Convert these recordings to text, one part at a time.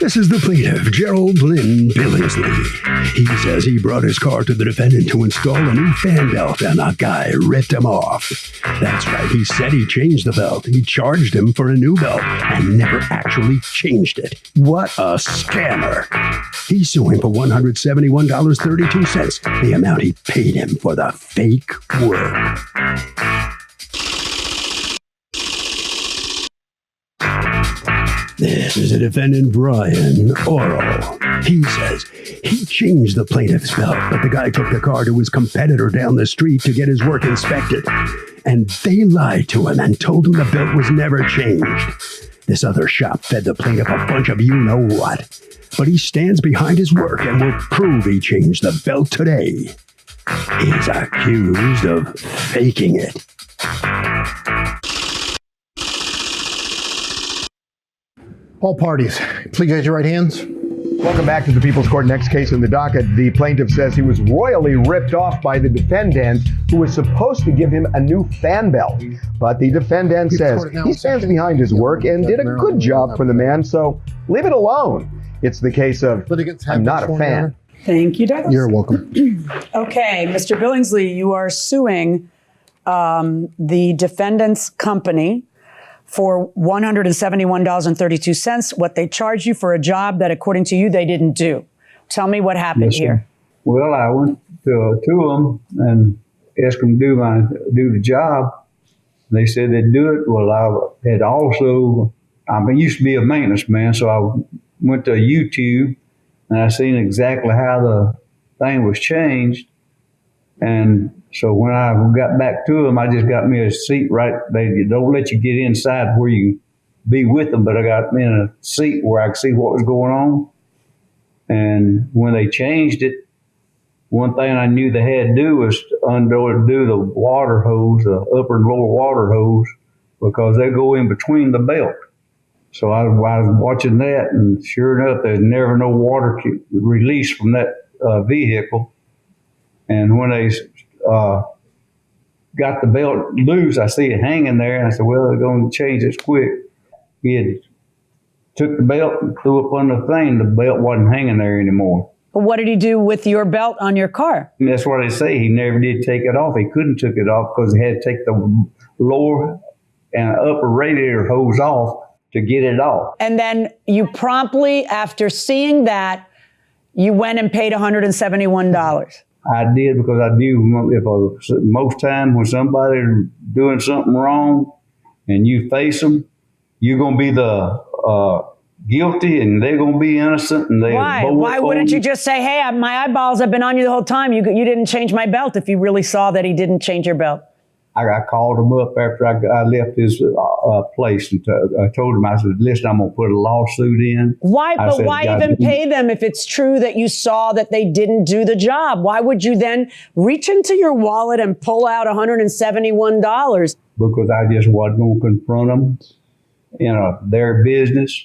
This is the plaintiff, Gerald Lynn Billingsley. He says he brought his car to the defendant to install a new fan belt, and a guy ripped him off. That's right, he said he changed the belt. He charged him for a new belt and never actually changed it. What a scammer. He's suing for $171.32, the amount he paid him for the fake work. This is a defendant, Brian Oral. He says he changed the plaintiff's belt, but the guy took the car to his competitor down the street to get his work inspected. And they lied to him and told him the belt was never changed. This other shop fed the plaintiff a bunch of you-know-what. But he stands behind his work and will prove he changed the belt today. He's accused of faking it. All parties, please raise your right hands. Welcome back to the People's Court. Next case in the docket. The plaintiff says he was royally ripped off by the defendant, who was supposed to give him a new fan belt. But the defendant says he stands behind his work and did a good job for the man, so leave it alone. It's the case of I'm not a fan. Thank you, Douglas. You're welcome. Okay, Mr. Billingsley, you are suing the defendant's company for $171.32, what they charged you for a job that, according to you, they didn't do. Tell me what happened here. Well, I went to them and asked them to do the job. They said they'd do it. Well, I had also, I used to be a maintenance man, so I went to YouTube and I seen exactly how the thing was changed. And so when I got back to them, I just got me a seat right. They don't let you get inside where you be with them, but I got me in a seat where I could see what was going on. And when they changed it, one thing I knew they had to do was undo the water hose, the upper and lower water hose, because they go in between the belt. So I was watching that, and sure enough, there's never no water released from that vehicle. And when they got the belt loose, I see it hanging there, and I said, well, they're going to change this quick. He had took the belt and threw it up on the thing. The belt wasn't hanging there anymore. But what did he do with your belt on your car? And that's what they say. He never did take it off. He couldn't take it off because he had to take the lower and upper radiator hose off to get it off. And then you promptly, after seeing that, you went and paid $171. I did because I knew most time when somebody's doing something wrong and you face them, you're going to be the guilty and they're going to be innocent. And they Why wouldn't you just say, hey, my eyeballs have been on you the whole time. You didn't change my belt if you really saw that he didn't change your belt? I called him up after I left his place and I told him, I said, listen, I'm going to put a lawsuit in. Why even pay them if it's true that you saw that they didn't do the job? Why would you then reach into your wallet and pull out $171? Because I just wasn't going to confront them in their business.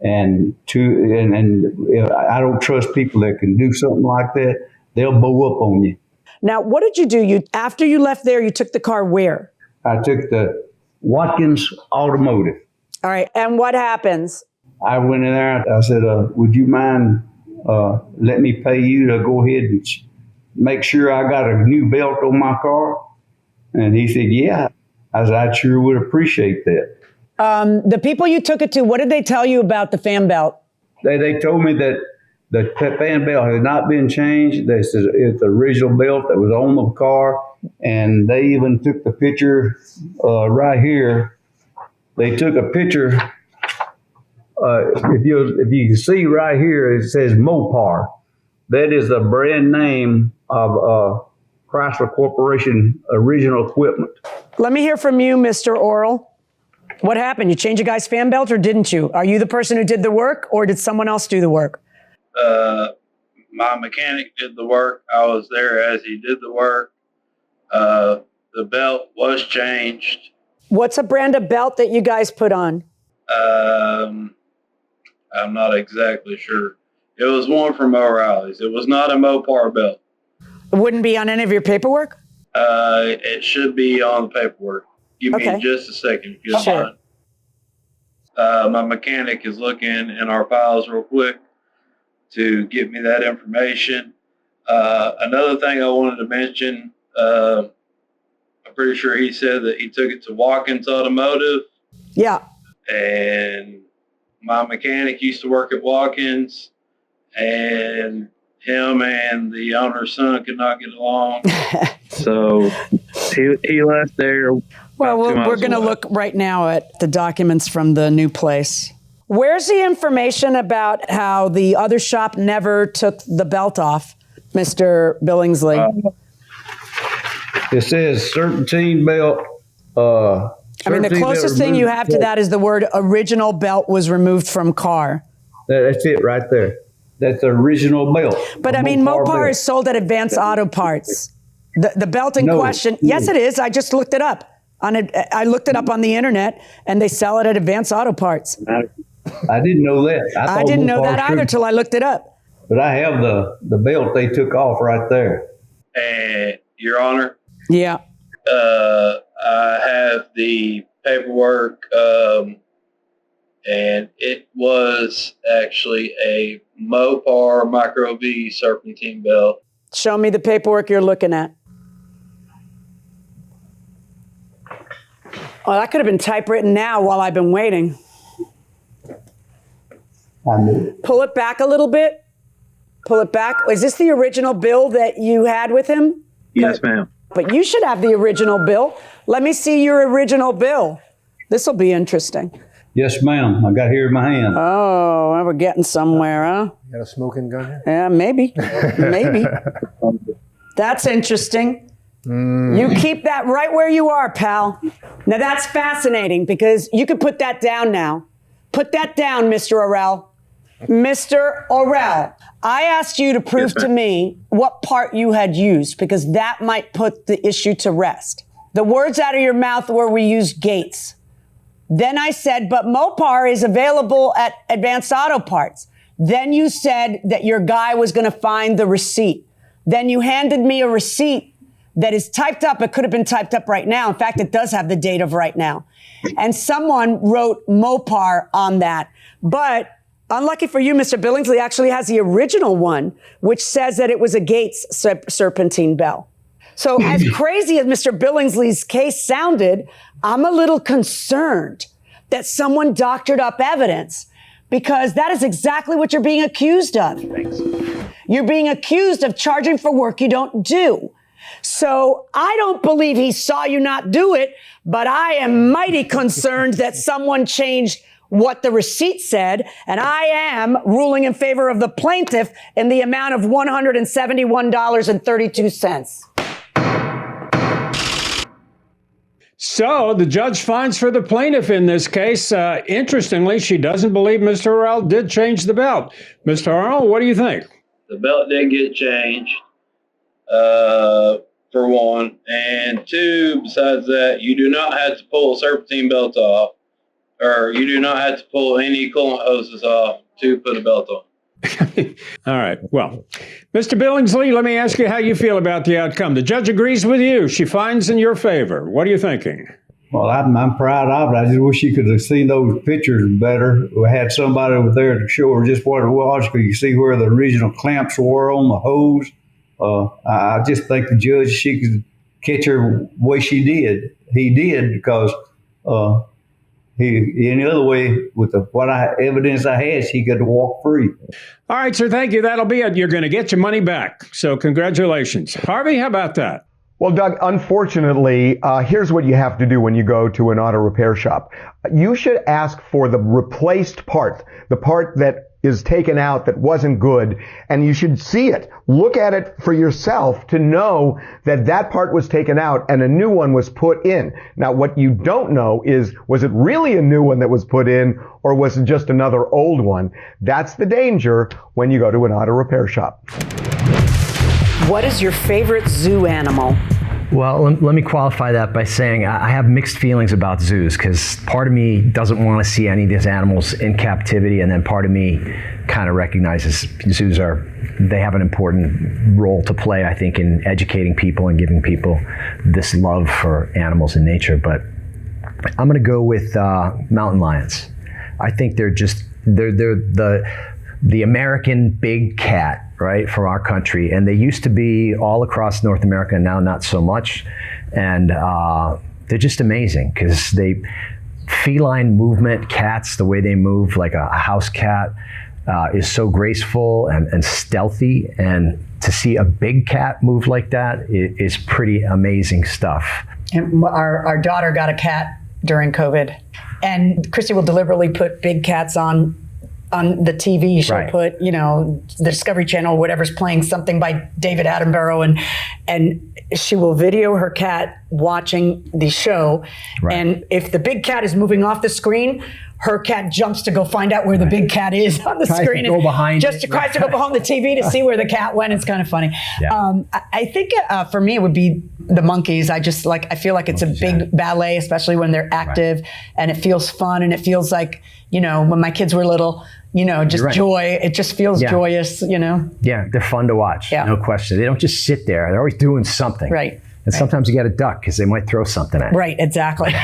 And I don't trust people that can do something like that. They'll bow up on you. Now, what did you do? After you left there, you took the car where? I took the Watkins Automotive. All right. And what happens? I went in there. I said, would you mind letting me pay you to go ahead and make sure I got a new belt on my car? And he said, yeah. I said, I sure would appreciate that. The people you took it to, what did they tell you about the fan belt? They told me that the fan belt had not been changed. It's the original belt that was on the car. And they even took the picture right here. They took a picture. If you can see right here, it says Mopar. That is the brand name of Chrysler Corporation original equipment. Let me hear from you, Mr. Oral. What happened? You changed a guy's fan belt or didn't you? Are you the person who did the work or did someone else do the work? My mechanic did the work. I was there as he did the work. The belt was changed. What's a brand of belt that you guys put on? I'm not exactly sure. It was one from O'Reilly's. It was not a Mopar belt. It wouldn't be on any of your paperwork? It should be on the paperwork. Give me just a second if you don't mind. My mechanic is looking in our files real quick to get me that information. Another thing I wanted to mention, I'm pretty sure he said that he took it to Watkins Automotive. Yeah. And my mechanic used to work at Watkins, and him and the owner's son could not get along. So he left there. Well, we're going to look right now at the documents from the new place. Where's the information about how the other shop never took the belt off, Mr. Billingsley? It says serpentine belt. I mean, the closest thing you have to that is the word original belt was removed from car. That's it right there. That's the original belt. But I mean, Mopar is sold at Advanced Auto Parts. The belt in question, yes, it is. I just looked it up. I looked it up on the internet, and they sell it at Advanced Auto Parts. I didn't know that. I didn't know that either till I looked it up. But I have the belt they took off right there. And Your Honor. Yeah. I have the paperwork, and it was actually a Mopar Micro V serpentine belt. Show me the paperwork you're looking at. Oh, that could have been typewritten now while I've been waiting. Pull it back a little bit. Pull it back. Is this the original bill that you had with him? Yes, ma'am. But you should have the original bill. Let me see your original bill. This will be interesting. Yes, ma'am. I got here in my hand. Oh, well, we're getting somewhere, huh? You got a smoking gun here? Yeah, maybe. Maybe. That's interesting. You keep that right where you are, pal. Now, that's fascinating because you could put that down now. Put that down, Mr. Orell. Mr. Orell, I asked you to prove to me what part you had used because that might put the issue to rest. The words out of your mouth were we used Gates. Then I said, but Mopar is available at Advanced Auto Parts. Then you said that your guy was going to find the receipt. Then you handed me a receipt that is typed up. It could have been typed up right now. In fact, it does have the date of right now. And someone wrote Mopar on that. But unlucky for you, Mr. Billingsley actually has the original one, which says that it was a Gates serpentine bell. So as crazy as Mr. Billingsley's case sounded, I'm a little concerned that someone doctored up evidence because that is exactly what you're being accused of. You're being accused of charging for work you don't do. So I don't believe he saw you not do it, but I am mighty concerned that someone changed what the receipt said, and I am ruling in favor of the plaintiff in the amount of $171.32. So the judge finds for the plaintiff in this case. Interestingly, she doesn't believe Mr. Orell did change the belt. Mr. Orell, what do you think? The belt did get changed, for one. And two, besides that, you do not have to pull a serpentine belt off, or you do not have to pull any coolant hoses off to put a belt on. All right. Well, Mr. Billingsley, let me ask you how you feel about the outcome. The judge agrees with you. She finds in your favor. What are you thinking? Well, I'm proud of it. I just wish you could have seen those pictures better. We had somebody over there to show her just what it was. Because you see where the original clamps were on the hose. I just think the judge, she could catch her the way she did. He did because he any other way with evidence I had, she could walk free. All right, sir. Thank you. That'll be it. You're going to get your money back. So congratulations. Harvey, how about that? Well, Doug, unfortunately, here's what you have to do when you go to an auto repair shop. You should ask for the replaced part, the part that is taken out that wasn't good, and you should see it. Look at it for yourself to know that that part was taken out and a new one was put in. Now, what you don't know is, was it really a new one that was put in, or was it just another old one? That's the danger when you go to an auto repair shop. What is your favorite zoo animal? Well, let me qualify that by saying I have mixed feelings about zoos because part of me doesn't want to see any of these animals in captivity, and then part of me kind of recognizes zoos they have an important role to play, I think, in educating people and giving people this love for animals and nature. But I'm going to go with mountain lions. I think they're the American big cat, right, from our country. And they used to be all across North America, and now not so much. And they're just amazing because feline movement, cats, the way they move like a house cat is so graceful and stealthy. And to see a big cat move like that is pretty amazing stuff. And our daughter got a cat during COVID, and Christy will deliberately put big cats on the TV. She'll Right. put, the Discovery Channel, whatever's playing something by David Attenborough, and she will video her cat watching the show. Right. And if the big cat is moving off the screen, her cat jumps to go find out where the big cat is on the Tries to screen. go behind just it. tries to go behind the TV to see where the cat went. It's kind of funny. Yeah. I think for me it would be the monkeys. I feel like it's a big ballet, especially when they're active, and it feels fun, and it feels like, when my kids were little, just right. joy. It just feels joyous, Yeah, they're fun to watch, Yeah. no question. They don't just sit there. They're always doing something. Right. And sometimes you got to duck because they might throw something at you. Right, exactly.